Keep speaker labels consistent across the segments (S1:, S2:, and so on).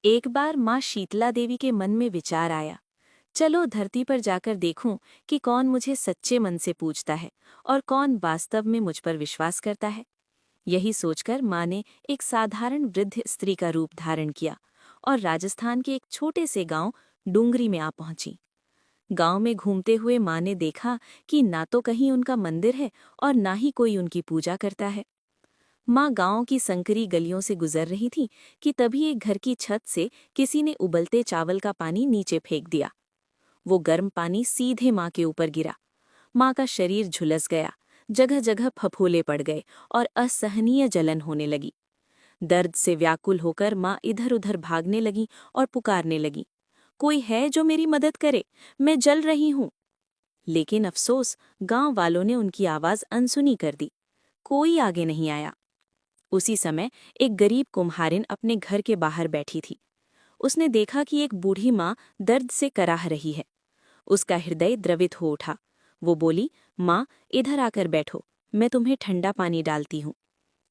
S1: एक बार माँ शीतला देवी के मन में विचार आया, चलो धरती पर जाकर देखूं कि कौन मुझे सच्चे मन से पूछता है और कौन वास्तव में मुझ पर विश्वास करता है। यही सोचकर माँ ने एक साधारण वृद्ध स्त्री का रूप धारण किया और राजस्थान के एक छोटे से गांव डूंगरी में आ पहुंची। गांव में घूमते हुए माँ ने देखा कि ना तो कहीं उनका मंदिर है और ना ही कोई उनकी पूजा करता है। माँ गांव की संकरी गलियों से गुजर रही थी कि तभी एक घर की छत से किसी ने उबलते चावल का पानी नीचे फेंक दिया। वो गर्म पानी सीधे माँ के ऊपर गिरा। माँ का शरीर झुलस गया, जगह जगह फफोले पड़ गए और असहनीय जलन होने लगी। दर्द से व्याकुल होकर माँ इधर उधर भागने लगी और पुकारने लगी, कोई है जो मेरी मदद करे, मैं जल रही हूँ। लेकिन अफसोस, गांव वालों ने उनकी आवाज अनसुनी कर दी। कोई आगे नहीं आया। उसी समय एक गरीब कुम्हारिन अपने घर के बाहर बैठी थी। उसने देखा कि एक बूढ़ी माँ दर्द से कराह रही है। उसका हृदय द्रवित हो उठा। वो बोली, माँ, इधर आकर बैठो, मैं तुम्हें ठंडा पानी डालती हूँ।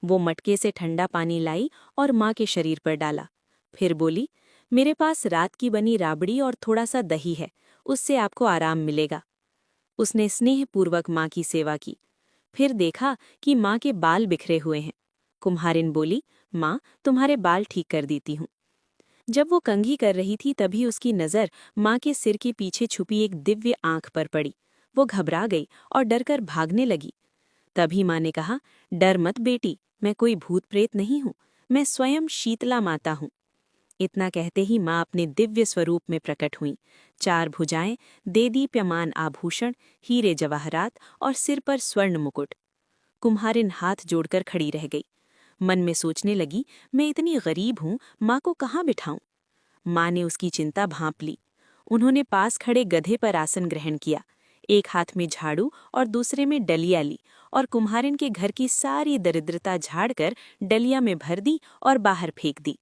S1: वो मटके से ठंडा पानी लाई और माँ के शरीर पर डाला। फिर बोली, मेरे पास रात की बनी राबड़ी और थोड़ा सा दही है, उससे आपको आराम मिलेगा। उसने स्नेहपूर्वक माँ की सेवा की। फिर देखा कि माँ के बाल बिखरे हुए हैं। कुम्हारिन बोली, माँ, तुम्हारे बाल ठीक कर देती हूँ। जब वो कंघी कर रही थी तभी उसकी नज़र माँ के सिर के पीछे छुपी एक दिव्य आंख पर पड़ी। वो घबरा गई और डरकर भागने लगी। तभी माँ ने कहा, डर मत बेटी, मैं कोई भूत प्रेत नहीं हूँ, मैं स्वयं शीतला माता हूँ। इतना कहते ही माँ अपने दिव्य स्वरूप में प्रकट हुई। 4 भुजाएं, देदीप्यमान आभूषण, हीरे जवाहरात और सिर पर स्वर्ण मुकुट। कुम्हारिन हाथ जोड़कर खड़ी रह गई। मन में सोचने लगी, मैं इतनी गरीब हूँ, माँ को कहाँ बिठाऊं। माँ ने उसकी चिंता भांप ली। उन्होंने पास खड़े गधे पर आसन ग्रहण किया। एक हाथ में झाड़ू और दूसरे में डलिया ली और कुम्हारिन के घर की सारी दरिद्रता झाड़कर डलिया में भर दी और बाहर फेंक दी।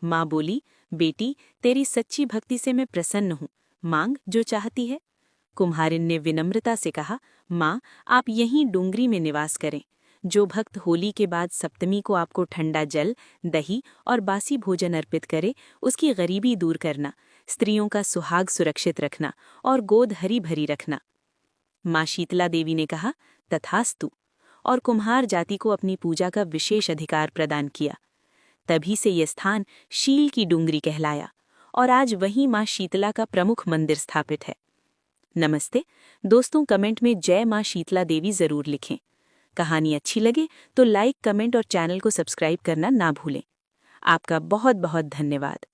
S1: माँ बोली, बेटी, तेरी सच्ची भक्ति से मैं प्रसन्न हूँ, मांग जो चाहती है। कुम्हारिन ने विनम्रता से कहा, माँ, आप यहीं डूंगरी में निवास करें। जो भक्त होली के बाद सप्तमी को आपको ठंडा जल, दही और बासी भोजन अर्पित करे, उसकी गरीबी दूर करना, स्त्रियों का सुहाग सुरक्षित रखना और गोद हरी भरी रखना। माँ शीतला देवी ने कहा, तथास्तु, और कुम्हार जाति को अपनी पूजा का विशेष अधिकार प्रदान किया। तभी से ये स्थान शील की डूंगरी कहलाया और आज वहीं माँ शीतला का प्रमुख मंदिर स्थापित है। नमस्ते दोस्तों, कमेंट में जय माँ शीतला देवी जरूर लिखें। कहानी अच्छी लगे तो लाइक, कमेंट और चैनल को सब्सक्राइब करना ना भूलें। आपका बहुत बहुत धन्यवाद।